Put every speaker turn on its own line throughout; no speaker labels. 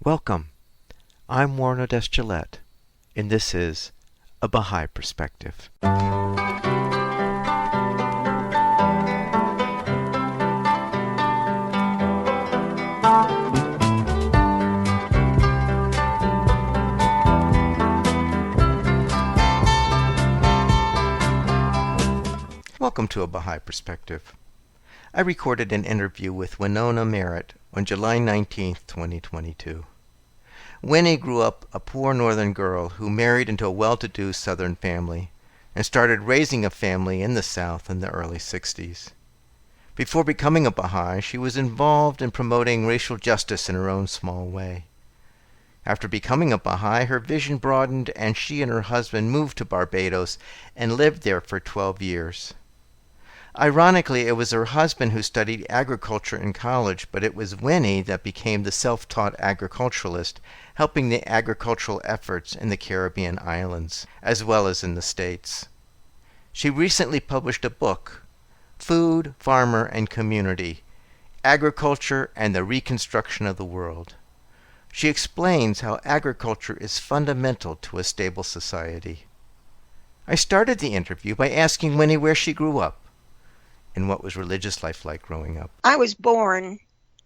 Welcome. I'm Warren Odess-Gillett, and this is A Baha'i Perspective. Welcome to A Baha'i Perspective. I recorded an interview with Winnona Merritt on July 19, 2022. Winnie grew up a poor northern girl who married into a well-to-do southern family and started raising a family in the South in the early 60s. Before becoming a Baha'i, she was involved in promoting racial justice in her own small way. After becoming a Baha'i, her vision broadened and she and her husband moved to Barbados and lived there for 12 years. Ironically, it was her husband who studied agriculture in college, but it was Winnie that became the self-taught agriculturalist, helping the agricultural efforts in the Caribbean islands, as well as in the States. She recently published a book, Food, Farmer, and Community, Agriculture and the Reconstruction of the World. She explains how agriculture is fundamental to a stable society. I started the interview by asking Winnie where she grew up and what was religious life like growing up.
I was born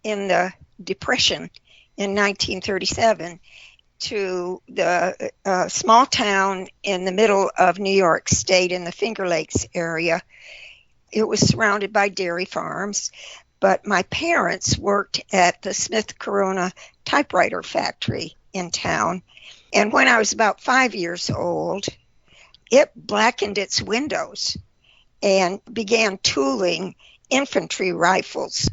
in the Depression in 1937 to the small town in the middle of New York State in the Finger Lakes area. It was surrounded by dairy farms, but my parents worked at the Smith Corona typewriter factory in town. And when I was about 5 years old, it blackened its windows and began tooling infantry rifles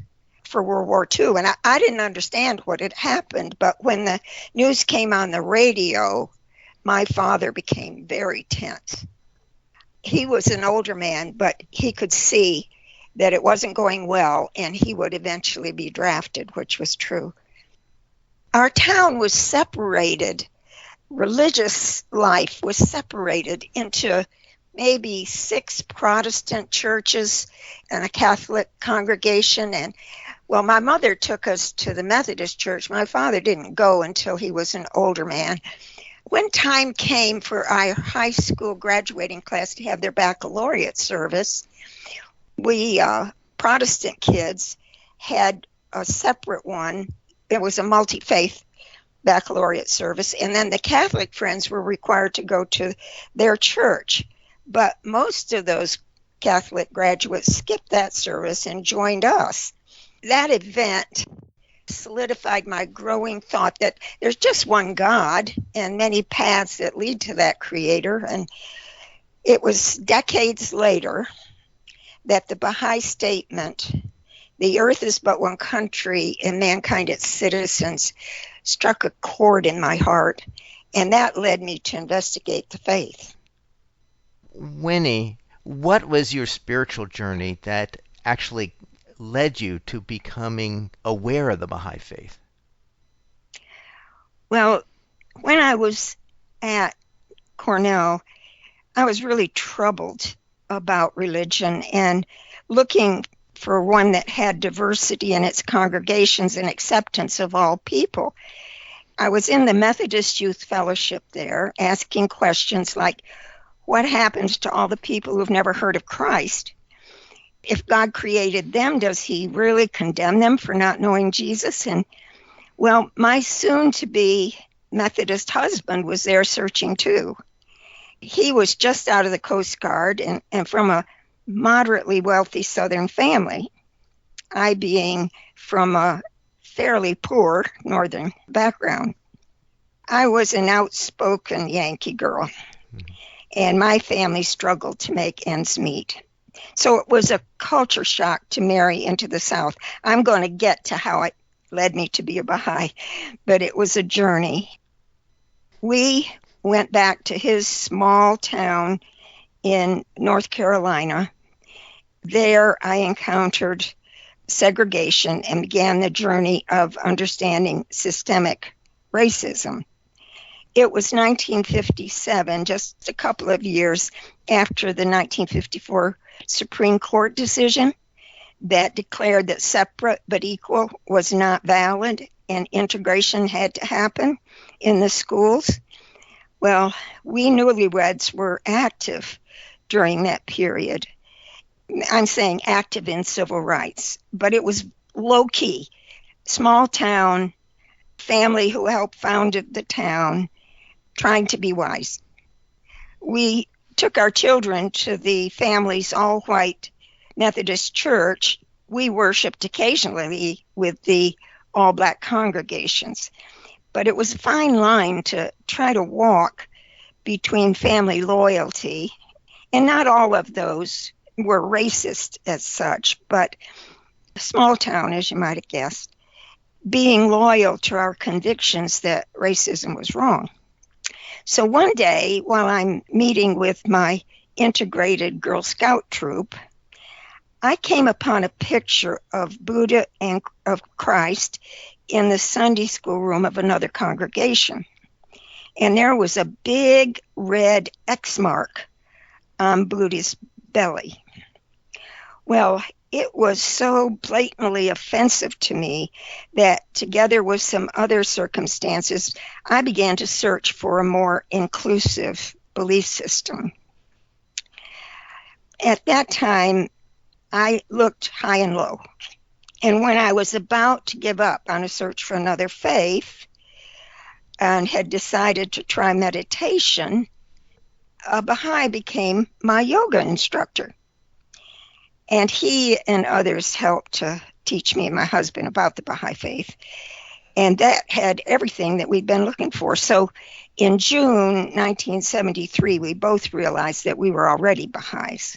for World War II. And I didn't understand what had happened, but when the news came on the radio, my father became very tense. He was an older man, but he could see that it wasn't going well and he would eventually be drafted, which was true. Our town was separated. Religious life was separated into maybe 6 Protestant churches and a Catholic congregation. And, well, my mother took us to the Methodist church. My father didn't go until he was an older man. When time came for our high school graduating class to have their baccalaureate service, we Protestant kids had a separate one. It was a multi-faith baccalaureate service. And then the Catholic friends were required to go to their church. But most of those Catholic graduates skipped that service and joined us. That event solidified my growing thought that there's just one God and many paths that lead to that Creator. And it was decades later that the Baha'i statement, "The earth is but one country and mankind its citizens," struck a chord in my heart. And that led me to investigate the faith.
Winnie, what was your spiritual journey that actually led you to becoming aware of the Baha'i faith?
Well, when I was at Cornell, I was really troubled about religion and looking for one that had diversity in its congregations and acceptance of all people. I was in the Methodist Youth Fellowship there, asking questions like, what happens to all the people who've never heard of Christ? If God created them, does he really condemn them for not knowing Jesus? And, well, my soon-to-be Methodist husband was there searching too. He was just out of the Coast Guard and from a moderately wealthy Southern family, I being from a fairly poor Northern background. I was an outspoken Yankee girl. And my family struggled to make ends meet. So it was a culture shock to marry into the South. I'm going to get to how it led me to be a Baha'i, but it was a journey. We went back to his small town in North Carolina. There I encountered segregation and began the journey of understanding systemic racism. It was 1957, just a couple of years after the 1954 Supreme Court decision that declared that separate but equal was not valid and integration had to happen in the schools. Well, we newlyweds were active during that period. I'm saying active in civil rights, but it was low-key. Small town, family who helped founded the town, trying to be wise. We took our children to the family's all-white Methodist church. We worshiped occasionally with the all-black congregations. But it was a fine line to try to walk between family loyalty, and not all of those were racist as such, but small town, as you might have guessed, being loyal to our convictions that racism was wrong. So one day, while I'm meeting with my integrated Girl Scout troop, I came upon a picture of Buddha and of Christ in the Sunday school room of another congregation. And there was a big red X mark on Buddha's belly. Well, it was so blatantly offensive to me that, together with some other circumstances, I began to search for a more inclusive belief system. At that time, I looked high and low. And when I was about to give up on a search for another faith and had decided to try meditation, a Baha'i became my yoga instructor. And he and others helped to teach me and my husband about the Baha'i faith. And that had everything that we'd been looking for. So in June 1973, we both realized that we were already Baha'is.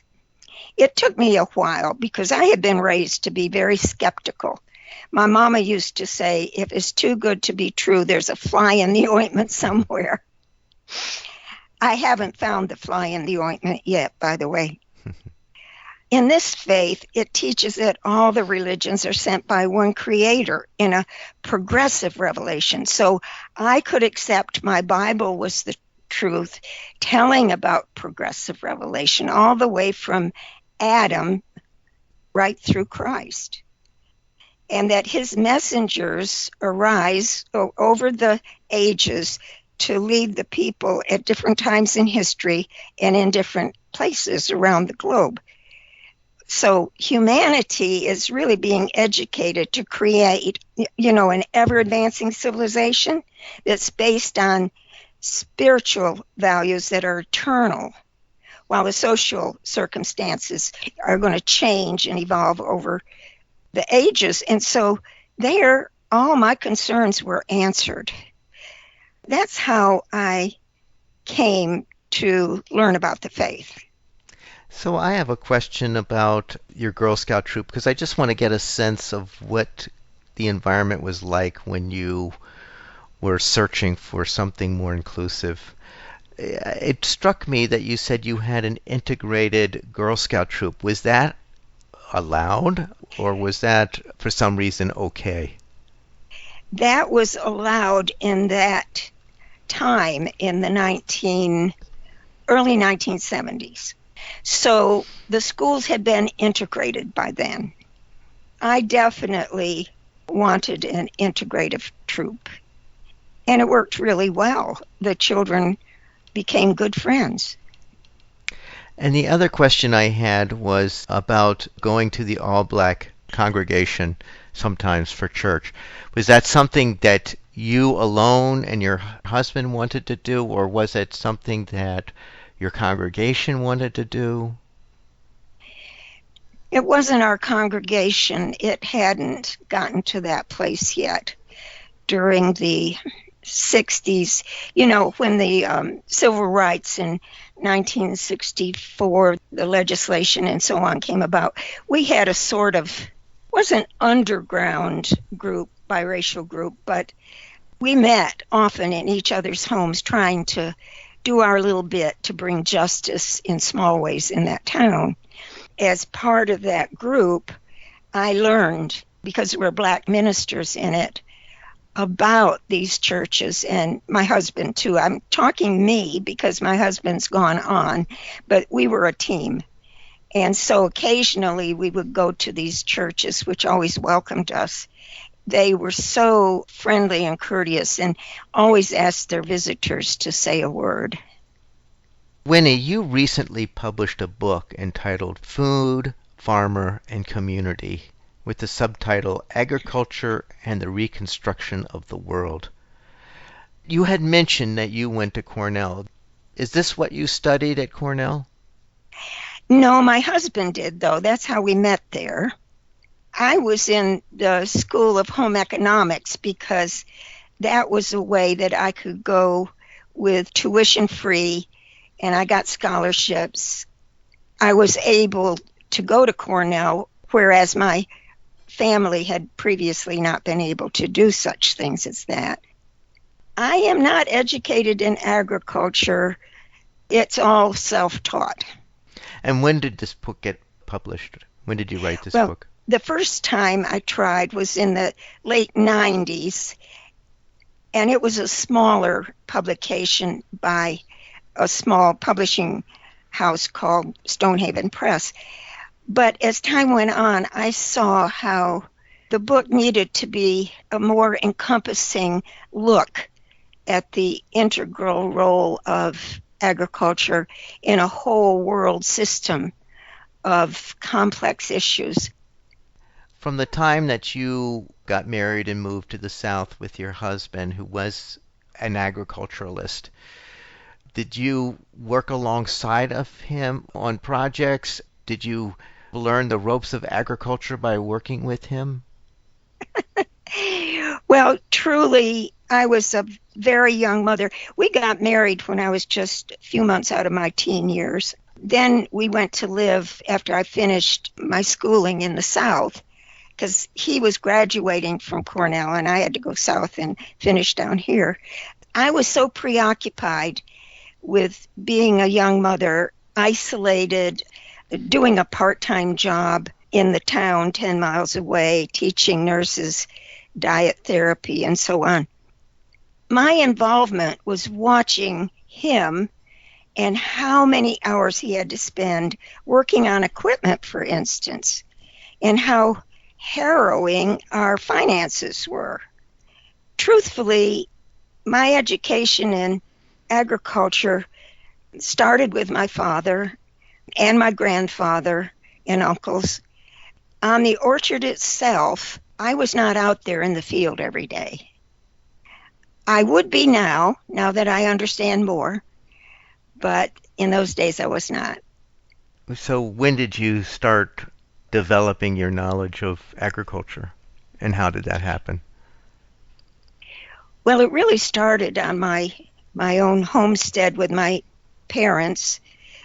It took me a while because I had been raised to be very skeptical. My mama used to say, if it's too good to be true, there's a fly in the ointment somewhere. I haven't found the fly in the ointment yet, by the way. In this faith, it teaches that all the religions are sent by one creator in a progressive revelation. So I could accept my Bible was the truth, telling about progressive revelation all the way from Adam right through Christ. And that his messengers arise over the ages to lead the people at different times in history and in different places around the globe. So humanity is really being educated to create, an ever-advancing civilization that's based on spiritual values that are eternal, while the social circumstances are going to change and evolve over the ages. And so there, all my concerns were answered. That's how I came to learn about the faith.
So I have a question about your Girl Scout troop, because I just want to get a sense of what the environment was like when you were searching for something more inclusive. It struck me that you said you had an integrated Girl Scout troop. Was that allowed, or was that for some reason okay?
That was allowed in that time in the early 1970s. So the schools had been integrated by then. I definitely wanted an integrative troop, and it worked really well. The children became good friends.
And the other question I had was about going to the all-black congregation sometimes for church. Was that something that you alone and your husband wanted to do, or was it something that your congregation wanted to do?
It wasn't our congregation. It hadn't gotten to that place yet. During the 60s, when the civil rights in 1964, the legislation and so on came about, we had a sort of, wasn't underground group, biracial group, but we met often in each other's homes trying to do our little bit to bring justice in small ways in that town. As part of that group, I learned, because there were black ministers in it, about these churches, and my husband too. I'm talking me because my husband's gone on, but we were a team. And so occasionally we would go to these churches, which always welcomed us. They were so friendly and courteous and always asked their visitors to say a word.
Winnie, you recently published a book entitled Food, Farmer, and Community with the subtitle Agriculture and the Reconstruction of the World. You had mentioned that you went to Cornell. Is this what you studied at Cornell?
No, my husband did, though. That's how we met there. I was in the School of Home Economics because that was a way that I could go with tuition free, and I got scholarships. I was able to go to Cornell, whereas my family had previously not been able to do such things as that. I am not educated in agriculture. It's all self-taught.
And when did this book get published? When did you write this
Well,
book?
the first time I tried was in the late 90s, and it was a smaller publication by a small publishing house called Stonehaven Press. But as time went on, I saw how the book needed to be a more encompassing look at the integral role of agriculture in a whole world system of complex issues.
From the time that you got married and moved to the South with your husband, who was an agriculturalist, did you work alongside of him on projects? Did you learn the ropes of agriculture by working with him?
Well, truly, I was a very young mother. We got married when I was just a few months out of my teen years. Then we went to live after I finished my schooling in the South, because he was graduating from Cornell and I had to go south and finish down here. I was so preoccupied with being a young mother, isolated, doing a part-time job in the town 10 miles away, teaching nurses diet therapy and so on. My involvement was watching him and how many hours he had to spend working on equipment, for instance, and how harrowing our finances were. Truthfully, my education in agriculture started with my father and my grandfather and uncles. On the orchard itself, I was not out there in the field every day. I would be now that I understand more, but in those days I was not.
So when did you start developing your knowledge of agriculture, and how did that happen?
Well, it really started on my own homestead with my parents.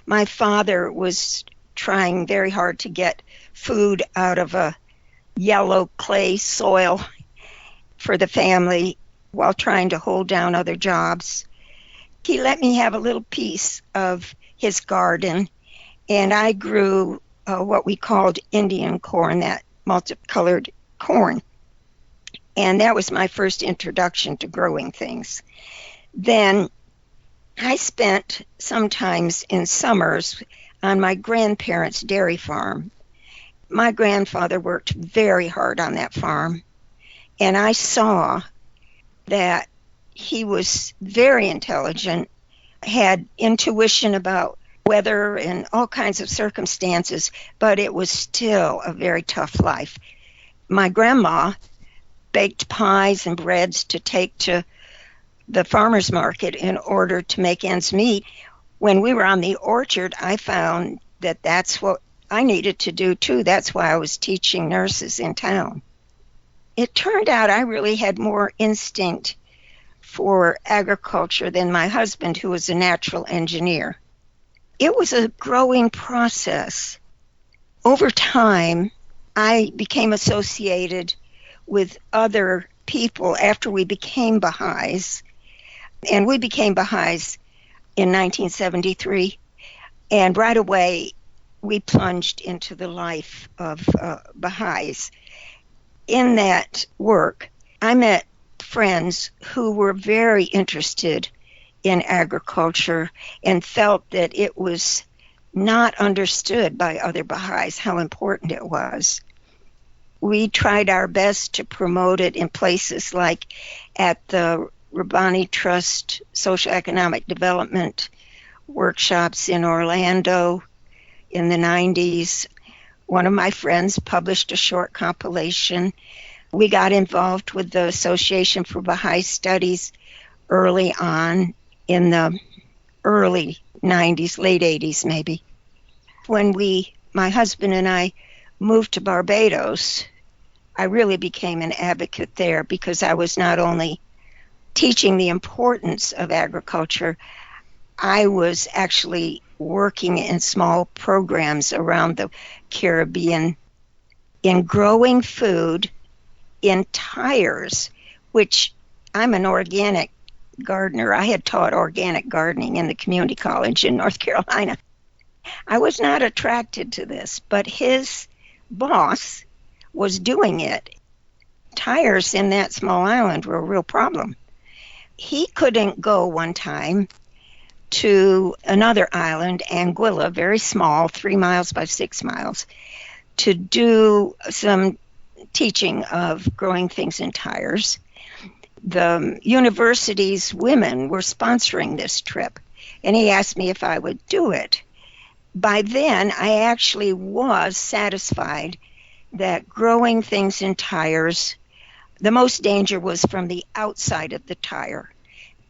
My father was trying very hard to get food out of a yellow clay soil for the family while trying to hold down other jobs. He let me have a little piece of his garden, and I grew what we called Indian corn, that multicolored corn. And that was my first introduction to growing things. Then I spent sometimes in summers on my grandparents' dairy farm. My grandfather worked very hard on that farm, and I saw that he was very intelligent, had intuition about weather and all kinds of circumstances, but it was still a very tough life. My grandma baked pies and breads to take to the farmer's market in order to make ends meet. When we were on the orchard, I found that that's what I needed to do too. That's why I was teaching nurses in town. It turned out I really had more instinct for agriculture than my husband, who was a natural engineer. It was a growing process. Over time, I became associated with other people after we became Baha'is. And we became Baha'is in 1973. And right away, we plunged into the life of Baha'is. In that work, I met friends who were very interested in agriculture and felt that it was not understood by other Baha'is how important it was. we tried our best to promote it in places like at the Rabbani Trust Social Economic Development workshops in Orlando in the 90s. One of my friends published a short compilation. We got involved with the Association for Baha'i Studies early on in the early 90s, late 80s maybe. When my husband and I moved to Barbados, I really became an advocate there because I was not only teaching the importance of agriculture, I was actually working in small programs around the Caribbean in growing food in tires, which I'm an organic gardener. I had taught organic gardening in the community college in North Carolina. I was not attracted to this, but his boss was doing it. Tires in that small island were a real problem. He couldn't go one time to another island, Anguilla, very small, 3 miles by 6 miles, to do some teaching of growing things in tires. The university's women were sponsoring this trip, and he asked me if I would do it. By then, I actually was satisfied that growing things in tires, the most danger was from the outside of the tire.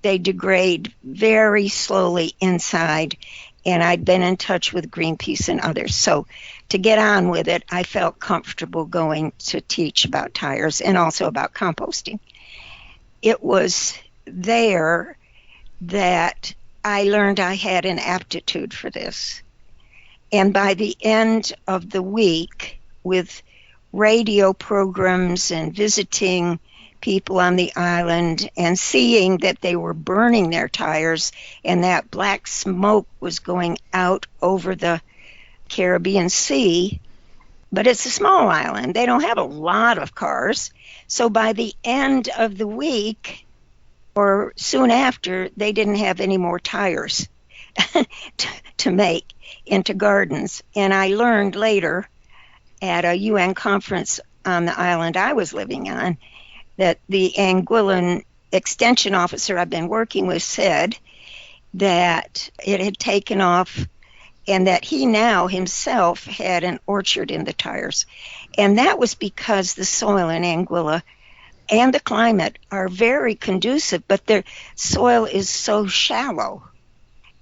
They degrade very slowly inside, and I'd been in touch with Greenpeace and others. So to get on with it, I felt comfortable going to teach about tires and also about composting. It was there that I learned I had an aptitude for this. And by the end of the week, with radio programs and visiting people on the island and seeing that they were burning their tires and that black smoke was going out over the Caribbean Sea, but it's a small island. They don't have a lot of cars. So by the end of the week, or soon after, they didn't have any more tires to make into gardens. And I learned later at a UN conference on the island I was living on that the Anguillan extension officer I've been working with said that it had taken off and that he now himself had an orchard in the tires. And that was because the soil in Anguilla and the climate are very conducive, but their soil is so shallow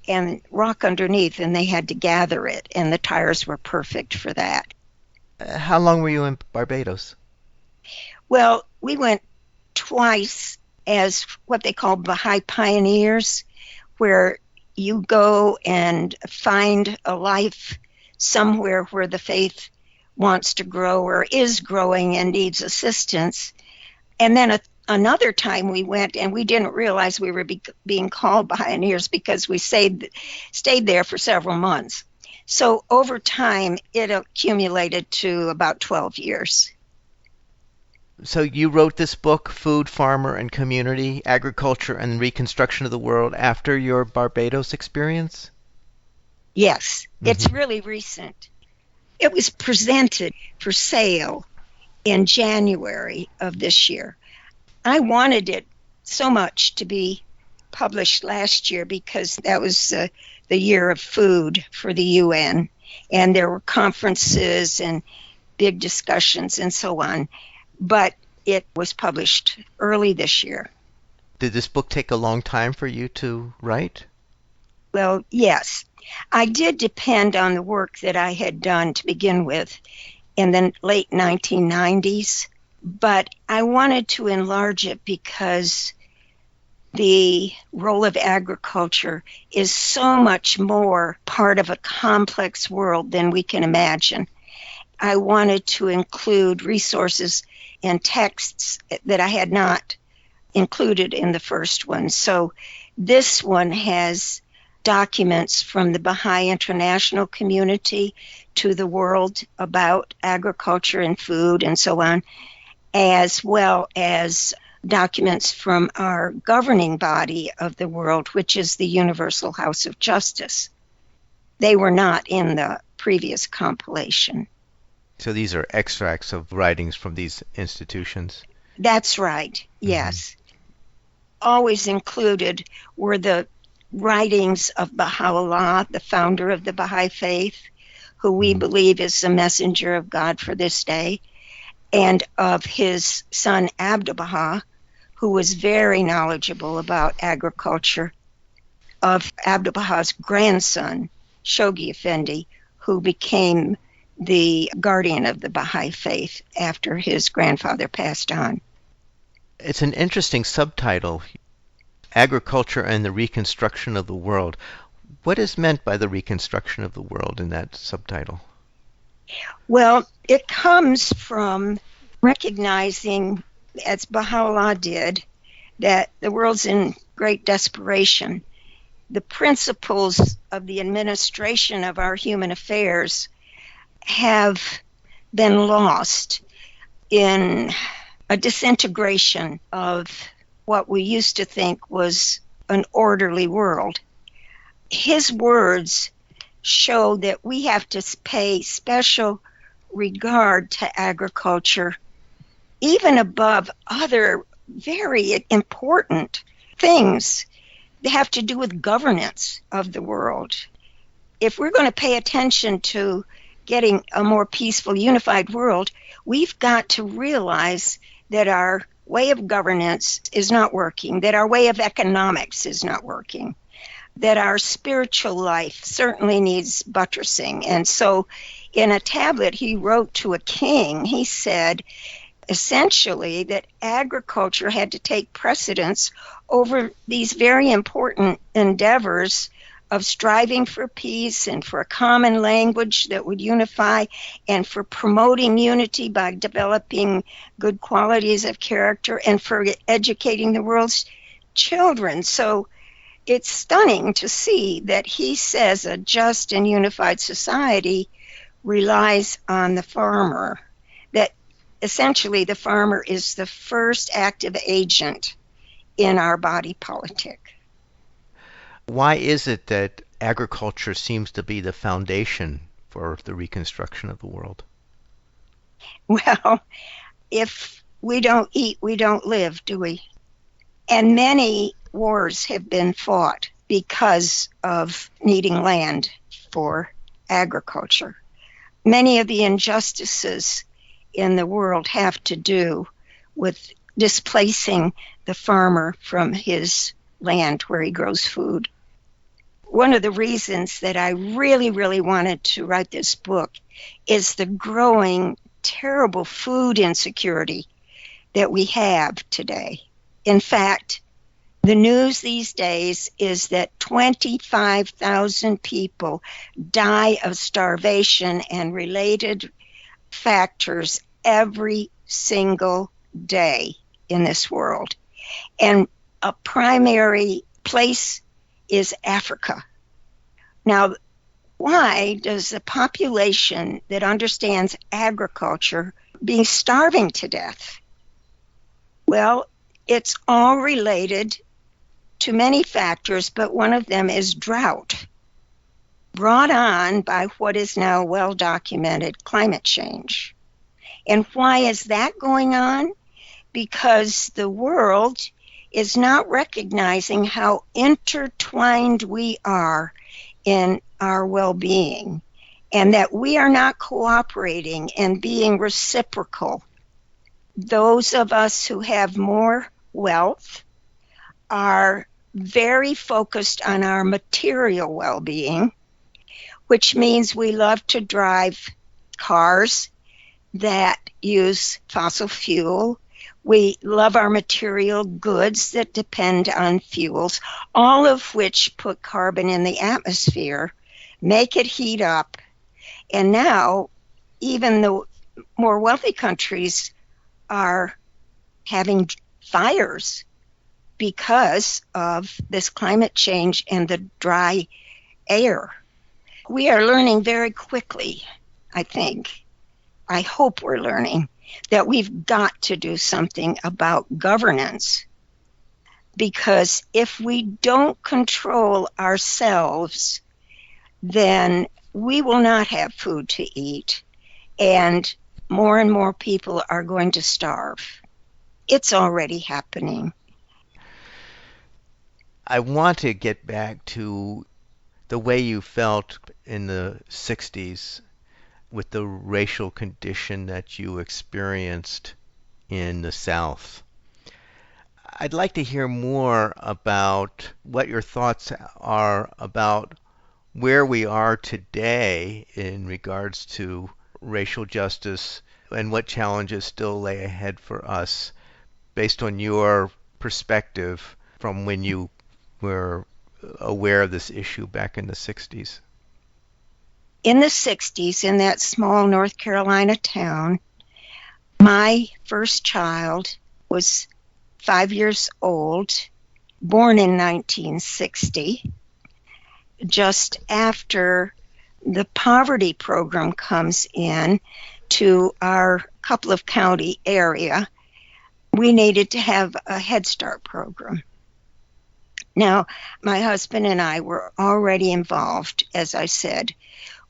and rock underneath, and they had to gather it, and the tires were perfect for that.
How long were you in Barbados?
Well, we went twice as what they call Baha'i pioneers, where you go and find a life somewhere where the faith wants to grow or is growing and needs assistance. And then another time we went and we didn't realize we were being called pioneers because we stayed there for several months. So over time, it accumulated to about 12 years.
So you wrote this book, Food, Farmer, and Community, Agriculture and Reconstruction of the World, after your Barbados experience?
Yes, It's really recent. It was presented for sale in January of this year. I wanted it so much to be published last year because that was the year of food for the UN, and there were conferences and big discussions and so on. But it was published early this year.
Did this book take a long time for you to write?
Well, yes. I did depend on the work that I had done to begin with in the late 1990s, but I wanted to enlarge it because the role of agriculture is so much more part of a complex world than we can imagine. I wanted to include resources and texts that I had not included in the first one. So this one has documents from the Baha'i international community to the world about agriculture and food and so on, as well as documents from our governing body of the world, which is the Universal House of Justice. They were not in the previous compilation.
So these are extracts of writings from these institutions.
That's right, yes. Always included were the writings of Baha'u'llah, the founder of the Baha'i faith, who we believe is the messenger of God for this day, and of his son Abdu'l-Baha, who was very knowledgeable about agriculture, of Abdu'l-Baha's grandson, Shoghi Effendi, who became the guardian of the Baha'i faith after his grandfather passed on.
It's an interesting subtitle, Agriculture and the Reconstruction of the World. What is meant by the reconstruction of the world in that subtitle?
Well, it comes from recognizing, as Baha'u'llah did, that the world's in great desperation. The principles of the administration of our human affairs have been lost in a disintegration of what we used to think was an orderly world. His words show that we have to pay special regard to agriculture, even above other very important things that have to do with governance of the world. If we're going to pay attention to getting a more peaceful, unified world, we've got to realize that our way of governance is not working, that our way of economics is not working, that our spiritual life certainly needs buttressing. And so in a tablet he wrote to a king, he said essentially that agriculture had to take precedence over these very important endeavors of striving for peace and for a common language that would unify and for promoting unity by developing good qualities of character and for educating the world's children. So it's stunning to see that he says a just and unified society relies on the farmer, that essentially the farmer is the first active agent in our body politic.
Why is it that agriculture seems to be the foundation for the reconstruction of the world?
Well, if we don't eat, we don't live, do we? And many wars have been fought because of needing land for agriculture. Many of the injustices in the world have to do with displacing the farmer from his land where he grows food. One of the reasons that I really, really wanted to write this book is the growing terrible food insecurity that we have today. In fact, the news these days is that 25,000 people die of starvation and related factors every single day in this world. And a primary place is Africa. Now, why does the population that understands agriculture be starving to death? Well, it's all related to many factors, but one of them is drought, brought on by what is now well-documented climate change. And why is that going on? Because the world is not recognizing how intertwined we are in our well-being, and that we are not cooperating and being reciprocal. Those of us who have more wealth are very focused on our material well-being, which means we love to drive cars that use fossil fuel. We love our material goods that depend on fuels, all of which put carbon in the atmosphere, make it heat up. And now, even the more wealthy countries are having fires because of this climate change and the dry air. We are learning very quickly, I think. I hope we're learning that we've got to do something about governance, because if we don't control ourselves, then we will not have food to eat, and more people are going to starve. It's already happening.
I want to get back to the way you felt in the 60s with the racial condition that you experienced in the South. I'd like to hear more about what your thoughts are about where we are today in regards to racial justice and what challenges still lay ahead for us based on your perspective from when you were aware of this issue back in the 60s.
In the 60s, in that small North Carolina town, my first child was 5 years old, born in 1960, just after the poverty program comes in to our couple of county area. We needed to have a Head Start program. Now, my husband and I were already involved, as I said,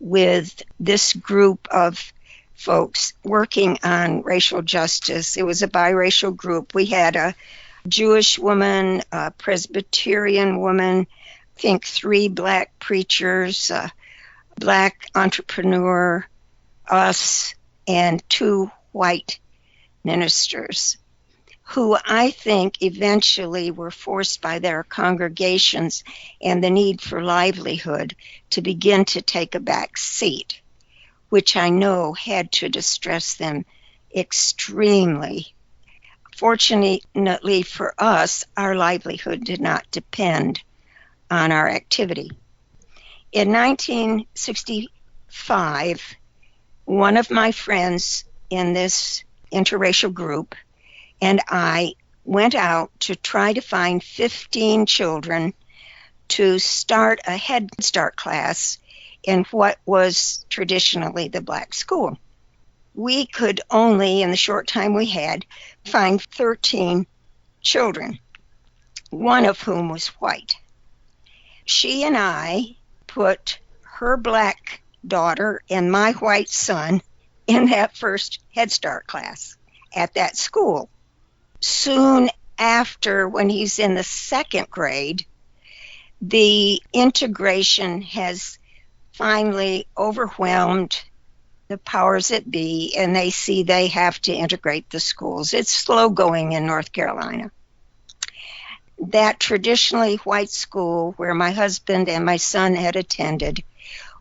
with this group of folks working on racial justice. It was a biracial group. We had a Jewish woman, a Presbyterian woman, I think 3 black preachers, a black entrepreneur, us, and 2 white ministers, who I think eventually were forced by their congregations and the need for livelihood to begin to take a back seat, which I know had to distress them extremely. Fortunately for us, our livelihood did not depend on our activity. In 1965, one of my friends in this interracial group and I went out to try to find 15 children to start a Head Start class in what was traditionally the black school. We could only, in the short time we had, find 13 children, one of whom was white. She and I put her black daughter and my white son in that first Head Start class at that school. Soon after, when he's in the 2nd grade, the integration has finally overwhelmed the powers that be, and they see they have to integrate the schools. It's slow going in North Carolina. That traditionally white school where my husband and my son had attended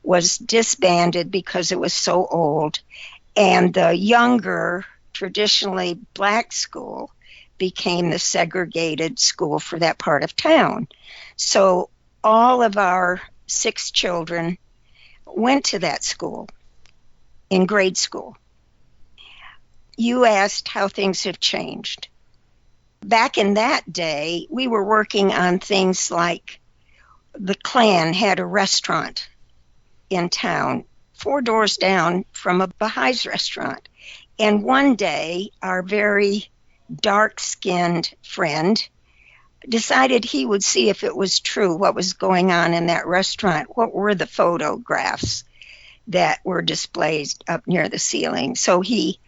was disbanded because it was so old, and the younger, traditionally black school became the segregated school for that part of town. So all of our 6 children went to that school in grade school. You asked how things have changed. Back in that day, we were working on things like the Klan had a restaurant in town 4 doors down from a Baha'is restaurant. And one day, our very dark-skinned friend decided he would see if it was true what was going on in that restaurant. What were the photographs that were displayed up near the ceiling? So he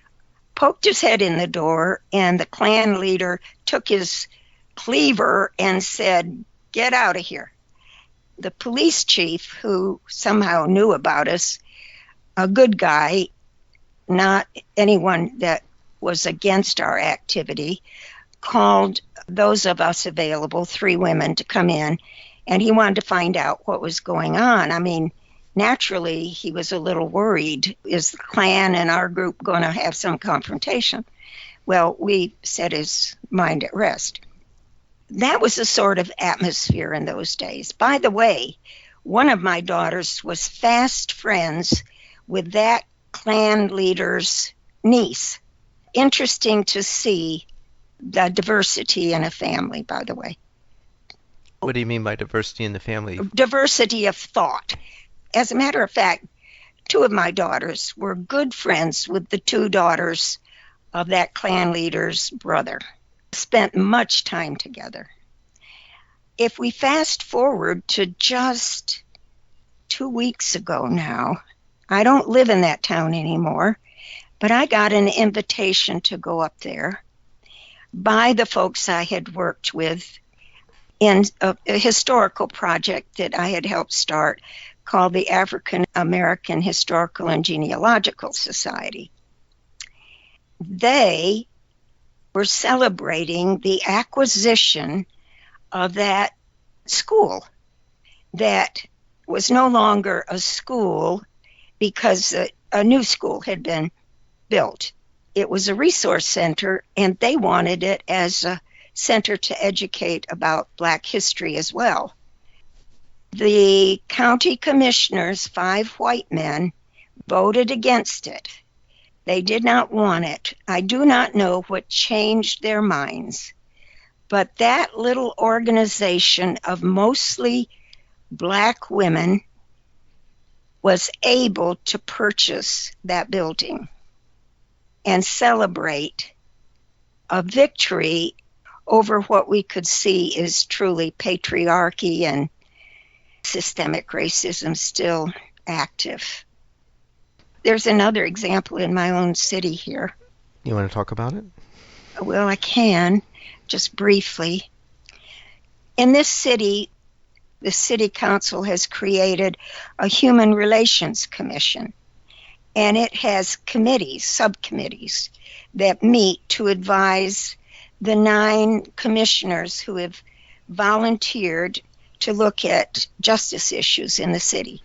poked his head in the door, and the Klan leader took his cleaver and said, "Get out of here." The police chief, who somehow knew about us, a good guy, not anyone that was against our activity, called those of us available, 3 women, to come in, and he wanted to find out what was going on. I mean, naturally, he was a little worried. Is the Klan and our group going to have some confrontation? Well, we set his mind at rest. That was the sort of atmosphere in those days. By the way, one of my daughters was fast friends with that Klan leader's niece. Interesting to see the diversity in a family, by the way.
What do you mean by diversity in the family?
Diversity of thought. As a matter of fact, 2 of my daughters were good friends with the 2 daughters of that Klan leader's brother. Spent much time together. If we fast forward to just 2 weeks ago now, I don't live in that town anymore, But I got an invitation to go up there by the folks I had worked with in a historical project that I had helped start called the African American Historical and Genealogical Society. They were celebrating the acquisition of that school that was no longer a school because a new school had been built. It was a resource center, and they wanted it as a center to educate about Black history as well. The county commissioners, 5 white men, voted against it. They did not want it. I do not know what changed their minds, but that little organization of mostly Black women was able to purchase that building and celebrate a victory over what we could see is truly patriarchy and systemic racism still active. There's another example in my own city here.
You want to talk about it?
Well, I can, just briefly. In this city, the city council has created a human relations commission, and it has committees, subcommittees, that meet to advise the 9 commissioners who have volunteered to look at justice issues in the city.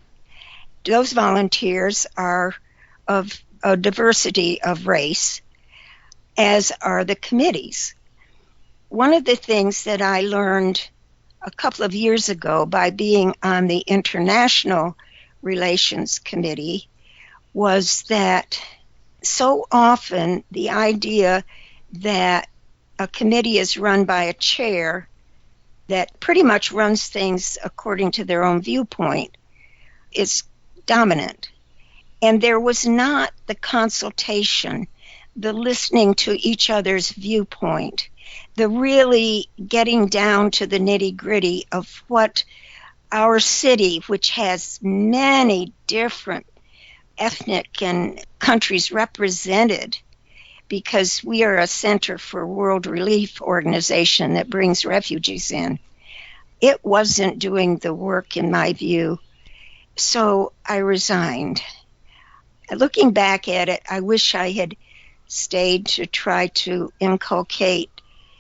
Those volunteers are of a diversity of race, as are the committees. One of the things that I learned a couple of years ago by being on the International Relations Committee was that so often the idea that a committee is run by a chair that pretty much runs things according to their own viewpoint is dominant. And there was not the consultation, the listening to each other's viewpoint, the really getting down to the nitty-gritty of what our city, which has many different ethnic and countries represented, because we are a center for world relief organization that brings refugees in. It wasn't doing the work, in my view, so I resigned. Looking back at it, I wish I had stayed to try to inculcate,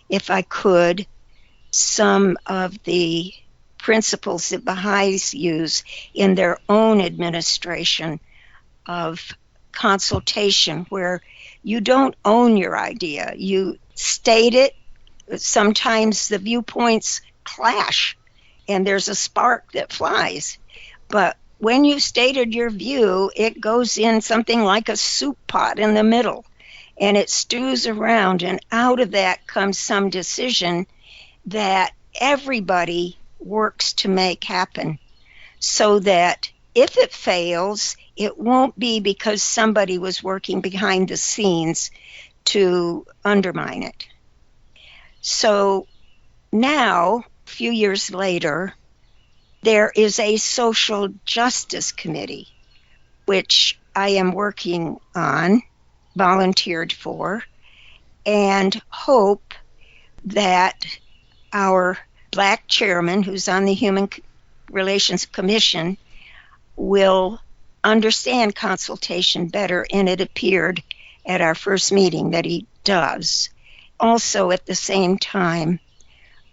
if I could, some of the principles that Baha'is use in their own administration of consultation, where you don't own your idea. You state it. Sometimes the viewpoints clash and there's a spark that flies. But when you've stated your view, it goes in something like a soup pot in the middle, and it stews around, and out of that comes some decision that everybody works to make happen, so that if it fails, it won't be because somebody was working behind the scenes to undermine it. So now, a few years later, there is a social justice committee, which I am working on, volunteered for, and hope that our Black chairman, who's on the Human Relations Commission, will understand consultation better, and it appeared at our first meeting that he does. Also, at the same time,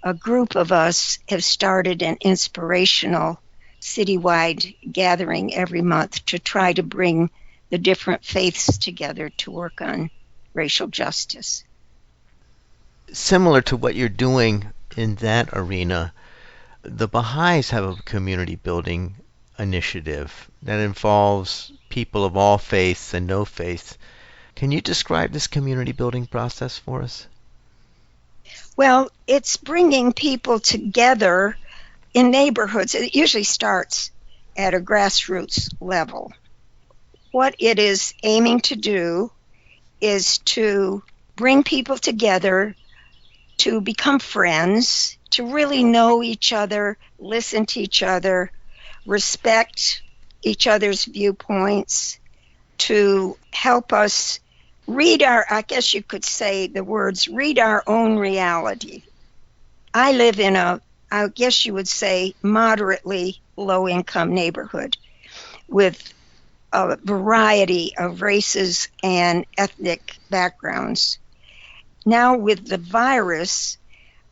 a group of us have started an inspirational citywide gathering every month to try to bring the different faiths together to work on racial justice.
Similar to what you're doing in that arena, the Baha'is have a community building initiative that involves people of all faiths and no faiths. Can you describe this community building process for us?
Well, it's bringing people together in neighborhoods. It usually starts at a grassroots level. What it is aiming to do is to bring people together to become friends, to really know each other, listen to each other, respect each other's viewpoints, to help us I guess you could say the words, read our own reality. I live in I guess you would say, moderately low-income neighborhood with a variety of races and ethnic backgrounds. Now with the virus,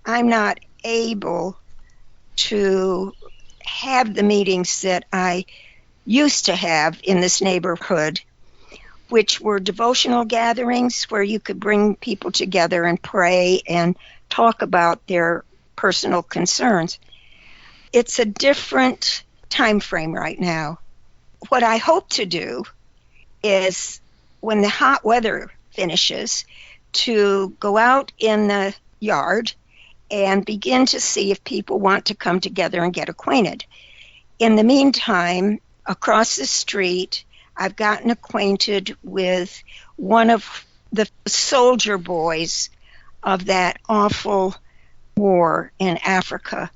I'm not able to have the meetings that I used to have in this neighborhood, which were devotional gatherings where you could bring people together and pray and talk about their personal concerns. It's a different time frame right now. What I hope to do is, when the hot weather finishes, to go out in the yard and begin to see if people want to come together and get acquainted. In the meantime, across the street, I've gotten acquainted with one of the soldier boys of that awful war in Africa,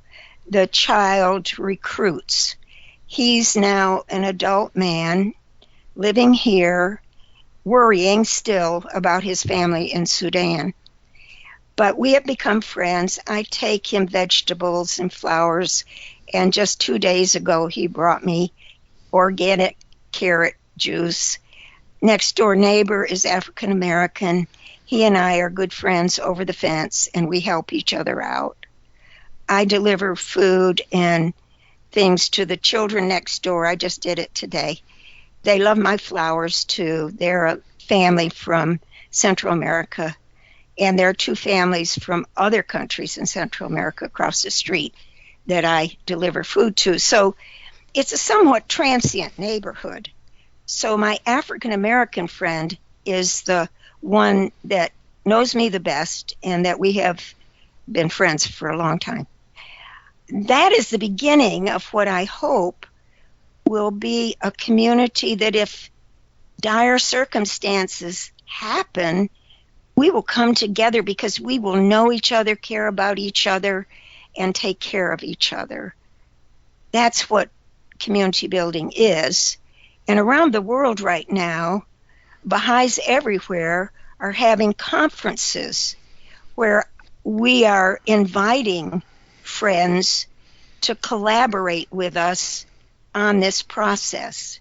the child recruits. He's now an adult man living here, worrying still about his family in Sudan. But we have become friends. I take him vegetables and flowers, and just 2 days ago he brought me organic carrot juice. Next door neighbor is African American. He and I are good friends over the fence, and we help each other out. I deliver food and things to the children next door. I just did it today. They love my flowers too. They're a family from Central America, and there are two families from other countries in Central America across the street that I deliver food to. So it's a somewhat transient neighborhood. So my African American friend is the one that knows me the best and that we have been friends for a long time. That is the beginning of what I hope will be a community that, if dire circumstances happen, we will come together because we will know each other, care about each other, and take care of each other. That's what community building is. And around the world right now, Baha'is everywhere are having conferences where we are inviting friends to collaborate with us on this process.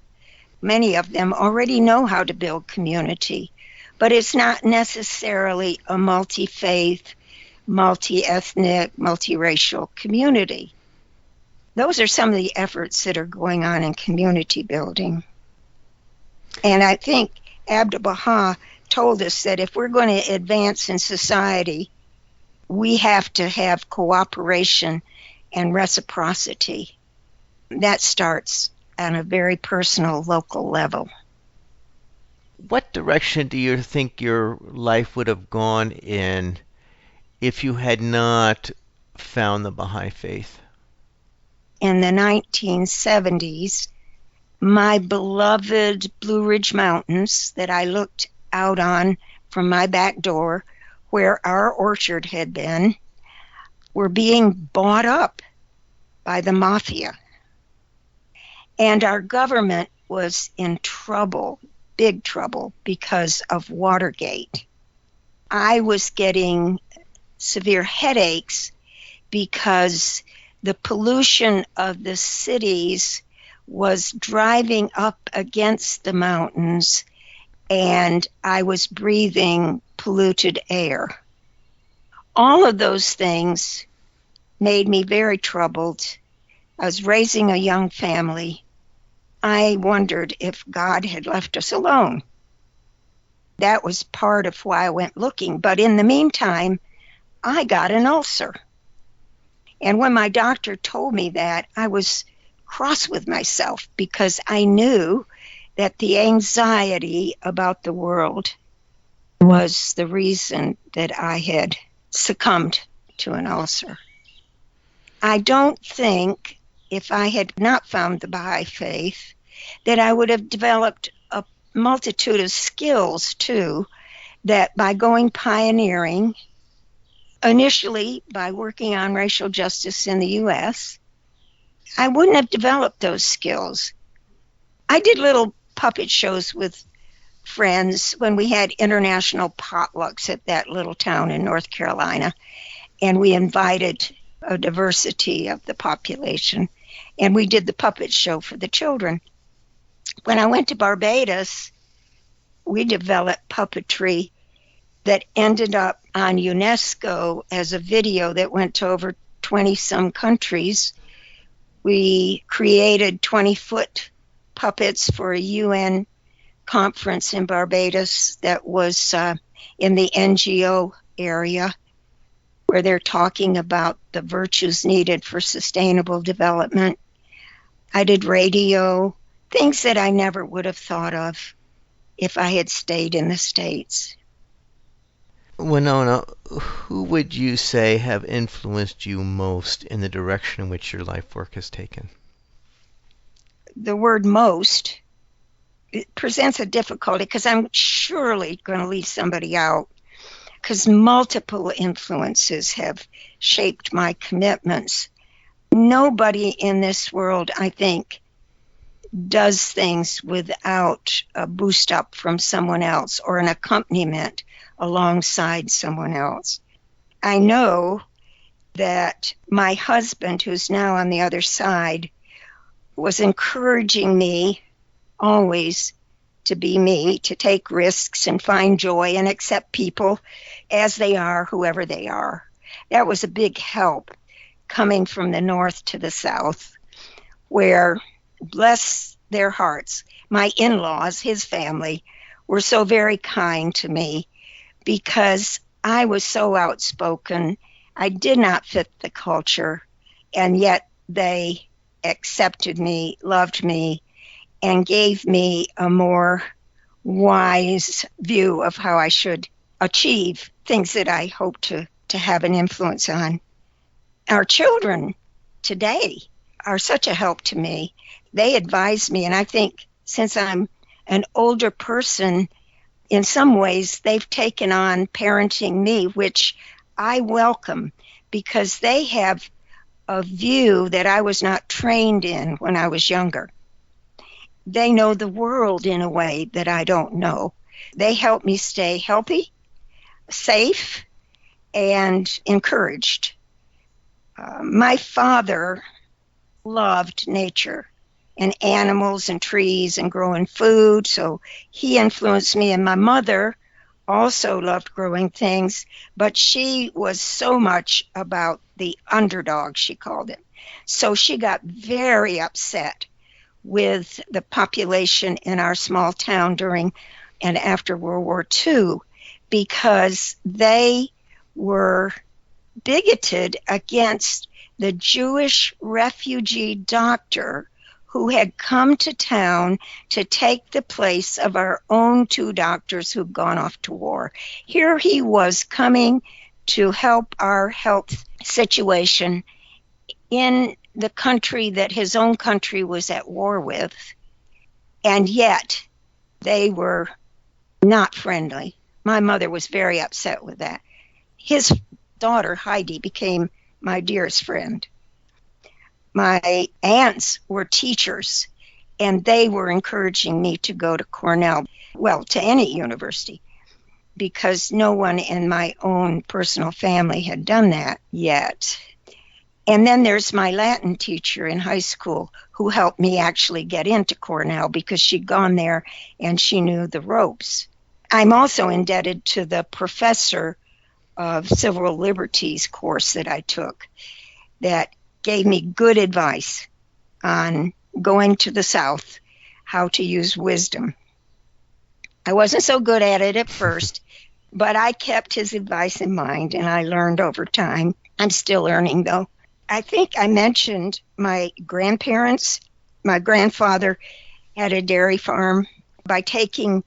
Many of them already know how to build community, but it's not necessarily a multi-faith, multi-ethnic, multiracial community. Those are some of the efforts that are going on in community building. And I think Abdu'l-Baha told us that if we're going to advance in society, we have to have cooperation and reciprocity. That starts on a very personal, local level.
What direction do you think your life would have gone in if you had not found the Baha'i faith?
In the 1970s, my beloved Blue Ridge Mountains that I looked out on from my back door, where our orchard had been, were being bought up by the mafia. And our government was in trouble, big trouble, because of Watergate. I was getting severe headaches because the pollution of the cities was driving up against the mountains, and I was breathing polluted air. All of those things made me very troubled. I was raising a young family. I wondered if God had left us alone. That was part of why I went looking. But in the meantime, I got an ulcer. And when my doctor told me that, I was cross with myself because I knew that the anxiety about the world was the reason that I had succumbed to an ulcer. I don't think, if I had not found the Baha'i faith, that I would have developed a multitude of skills too, that by going pioneering, initially by working on racial justice in the U.S., I wouldn't have developed those skills. I did little puppet shows with friends when we had international potlucks at that little town in North Carolina, and we invited a diversity of the population, and we did the puppet show for the children. When I went to Barbados, we developed puppetry that ended up on UNESCO as a video that went to over 20-some countries. We created 20-foot puppets for a UN conference in Barbados that was in the NGO area, where they're talking about the virtues needed for sustainable development. I did radio, things that I never would have thought of if I had stayed in the States.
Winnona, who would you say have influenced you most in the direction in which your life work has taken?
The word most, it presents a difficulty because I'm surely going to leave somebody out, because multiple influences have shaped my commitments. Nobody in this world, I think, does things without a boost up from someone else or an accompaniment alongside someone else. I know that my husband, who's now on the other side, was encouraging me always to be me, to take risks and find joy and accept people as they are, whoever they are. That was a big help coming from the north to the south, where, bless their hearts, my in-laws, his family, were so very kind to me because I was so outspoken. I did not fit the culture, and yet they accepted me, loved me, and gave me a more wise view of how I should achieve things that I hope to have an influence on. Our children today are such a help to me. They advise me, and I think since I'm an older person, in some ways they've taken on parenting me, which I welcome, because they have a view that I was not trained in when I was younger. They know the world in a way that I don't know. They help me stay healthy, safe, and encouraged. My father loved nature and animals and trees and growing food, so he influenced me. And my mother also loved growing things, but she was so much about the underdog, she called it. So she got very upset with the population in our small town during and after World War II, because they were bigoted against the Jewish refugee doctor who had come to town to take the place of our own two doctors who'd gone off to war. Here he was coming to help our health situation in the country that his own country was at war with, and yet they were not friendly. My mother was very upset with that. His daughter, Heidi, became my dearest friend. My aunts were teachers, and they were encouraging me to go to Cornell, well, to any university, because no one in my own personal family had done that yet. And then there's my Latin teacher in high school who helped me actually get into Cornell because she'd gone there and she knew the ropes. I'm also indebted to the professor of civil liberties course that I took that gave me good advice on going to the South, how to use wisdom. I wasn't so good at it at first, but I kept his advice in mind and I learned over time. I'm still learning though. I think I mentioned my grandparents. My grandfather had a dairy farm. By taking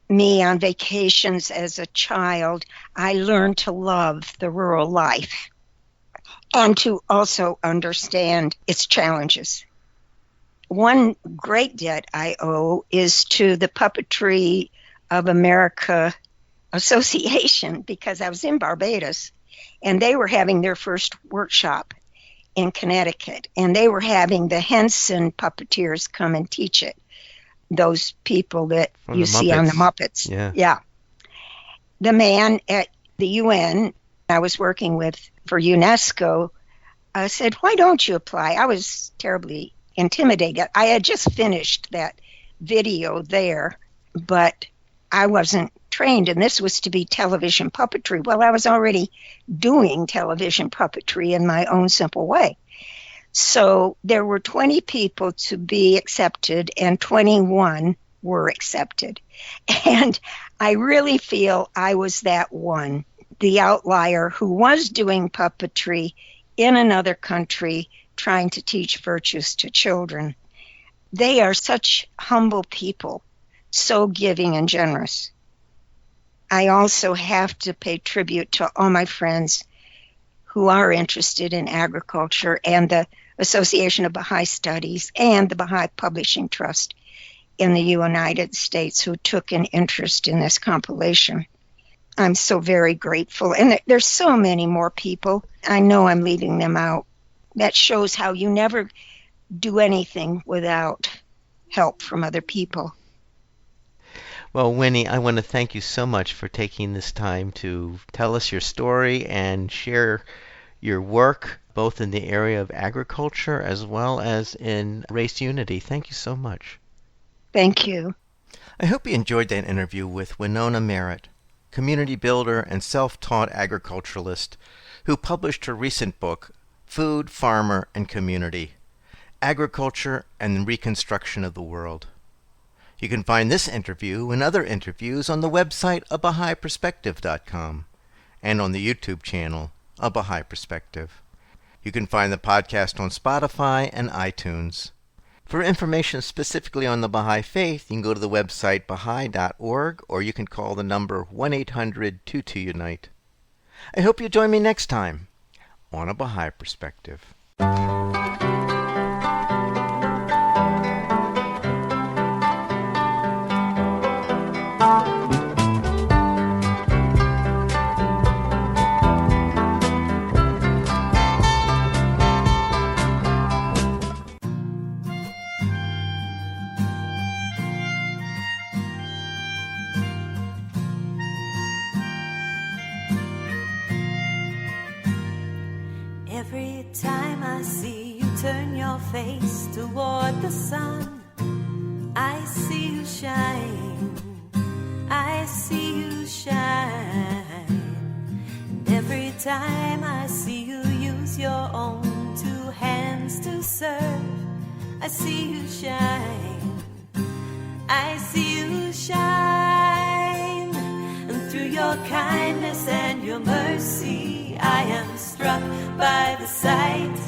me on vacations as a child, I learned to love the rural life and to also understand its challenges. One great debt I owe is to the Puppetry of America Association, because I was in Barbados and they were having their first workshop in Connecticut, and they were having the Henson puppeteers come and teach it. those people that
From
you
the
see on the
Muppets.
Muppets.
Yeah.
The man at the UN I was working with for UNESCO said, "Why don't you apply?" I was terribly intimidated. I had just finished that video there, but I wasn't trained, and this was to be television puppetry. Well, I was already doing television puppetry in my own simple way. So there were 20 people to be accepted, and 21 were accepted. And I really feel I was that one, the outlier who was doing puppetry in another country, trying to teach virtues to children. They are such humble people, so giving and generous. I also have to pay tribute to all my friends who are interested in agriculture and the Association of Baha'i Studies and the Baha'i Publishing Trust in the United States who took an interest in this compilation. I'm so very grateful. And there's so many more people. I know I'm leaving them out. That shows how you never do anything without help from other people.
Well, Winnie, I want to thank you so much for taking this time to tell us your story and share your work, both in the area of agriculture as well as in race unity. Thank you so much.
Thank you.
I hope you enjoyed that interview with Winnona Merritt, community builder and self-taught agriculturalist who published her recent book, Food, Farmer, and Community: Agriculture and Reconstruction of the World. You can find this interview and other interviews on the website abahaiperspective.com and on the YouTube channel, A Baha'i Perspective. You can find the podcast on Spotify and iTunes. For information specifically on the Baha'i Faith, you can go to the website baha'i.org, or you can call the number 1-800-22-UNITE. I hope you join me next time on A Baha'i Perspective.
Every time I see you turn your face toward the sun, I see you shine, I see you shine. And every time I see you use your own two hands to serve, I see you shine, I see you shine. And through your kindness and your mercy, I am struck by the sight,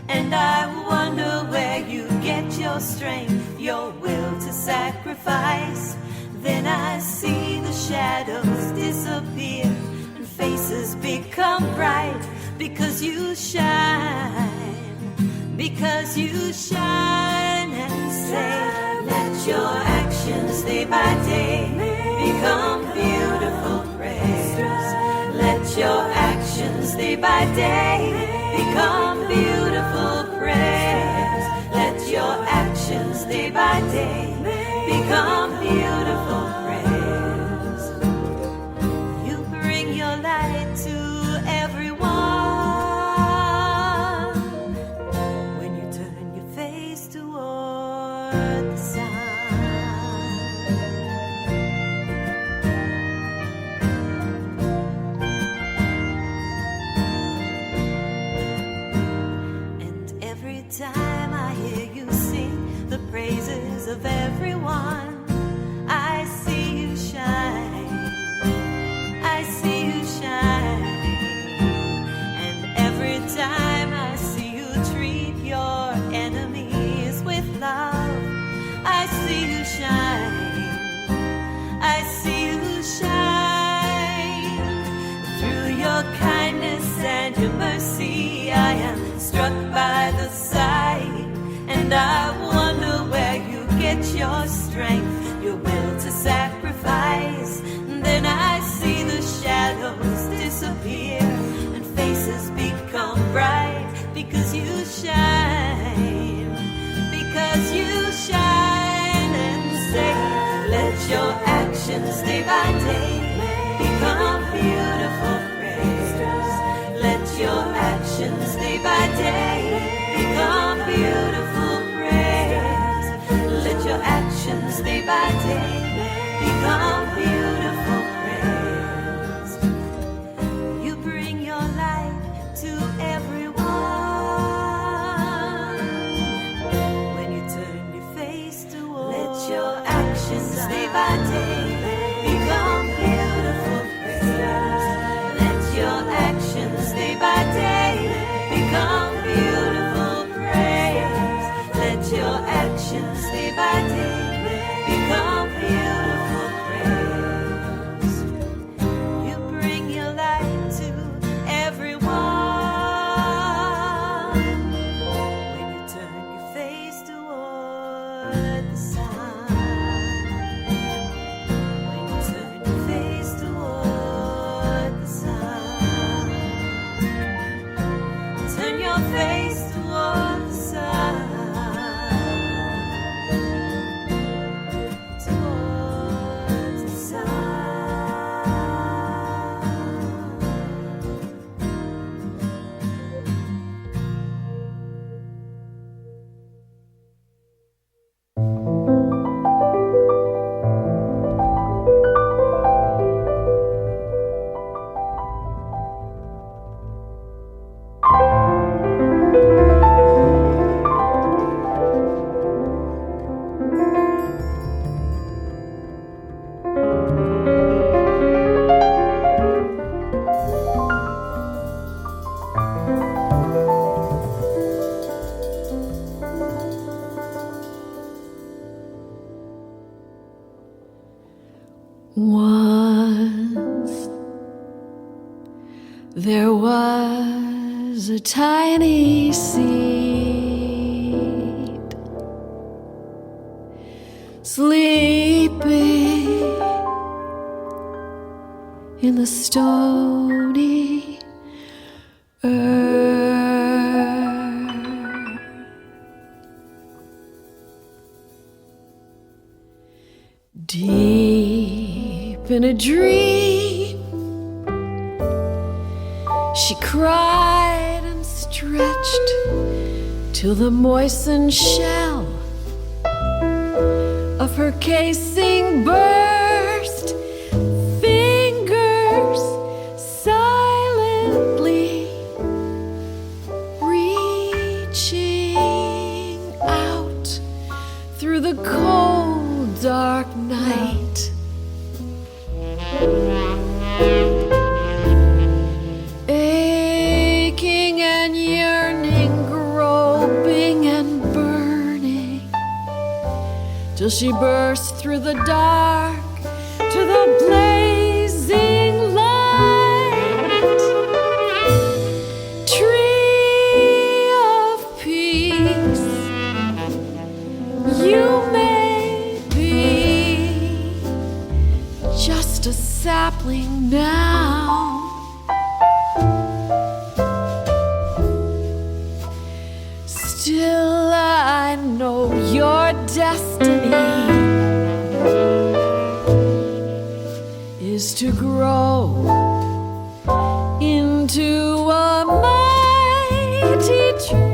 and I wonder where you get your strength, your will to sacrifice. Then I see the shadows disappear and faces become bright, because you shine, because you shine. And say, let your actions day by day become beautiful praise. Let your actions day by day become beautiful praise. Let your actions day by day become beautiful praise. You bring your light to everyone when you turn your face toward the sun. Time I hear you sing the praises of everyone, I see you shine, I see you shine. And every time I see you treat your enemies with love, I see you shine, I see you shine. Through your kindness and your mercy, I am struck by the sight, and I wonder where you get your strength, your will to sacrifice. Then I see the shadows disappear and faces become bright, because you shine, and say, actions day by day become beautiful prayers. Let your actions day by day become beautiful prayers. Let your actions day by day become beautiful prayers. You bring your light to everyone. When you turn your face toward, let your actions day by day become beautiful prayers. Let your actions day by day become beautiful prayers. Let your actions day by day become beautiful prayers. You bring your light to everyone. When you turn your face toward the sun. When you turn your face toward the sun. Turn your face toward the sun. Towards the sun.
Once there was a tiny seed sleeping in the stony earth. Deep in a dream, she cried and stretched till the moistened shell of her casing burst. Fingers silently reaching out through the cold, dark night. Aching and yearning, groping and burning, till she burst through the dark to the blazing light. Tree of peace, you may be just a sapling now, still I know your destiny is to grow into a mighty tree.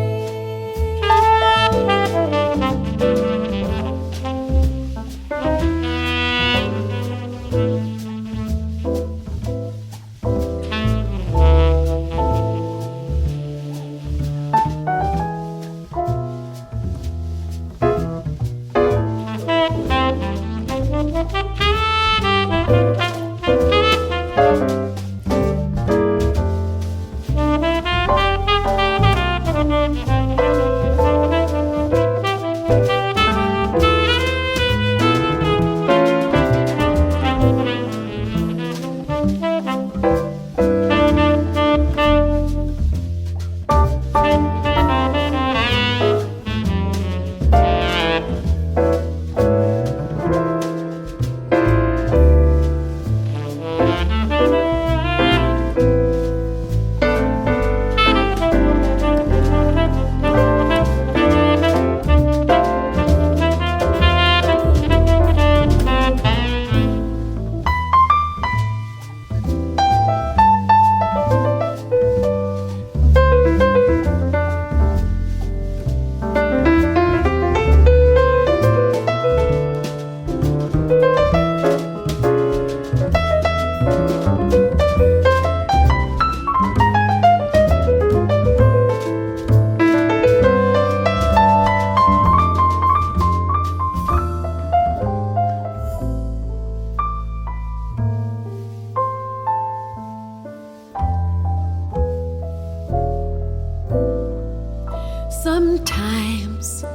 Sometimes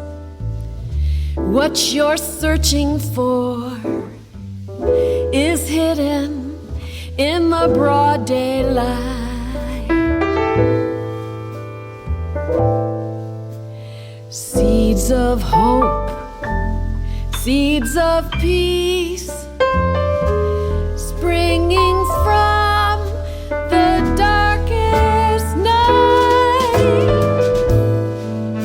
what you're searching for is hidden in the broad daylight. Seeds of hope, seeds of peace, springing from the darkest night.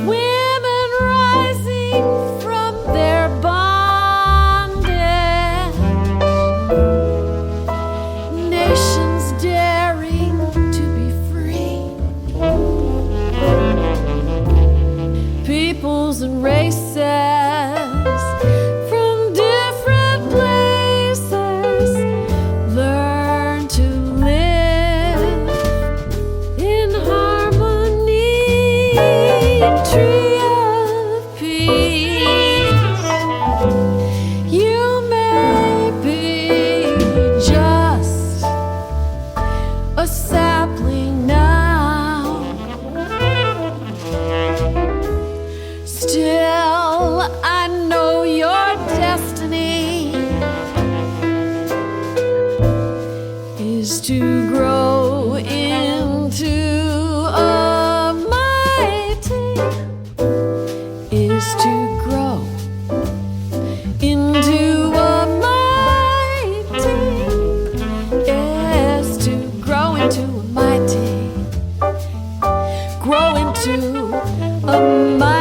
Women rising from their bondage, nations daring to be free, peoples and races from different places learn to live in harmony. Tree of peace. You may be just a sapling now, still I know your destiny is to grow into a mighty, is to grow into a mighty, is to grow into a mighty, grow into a mighty.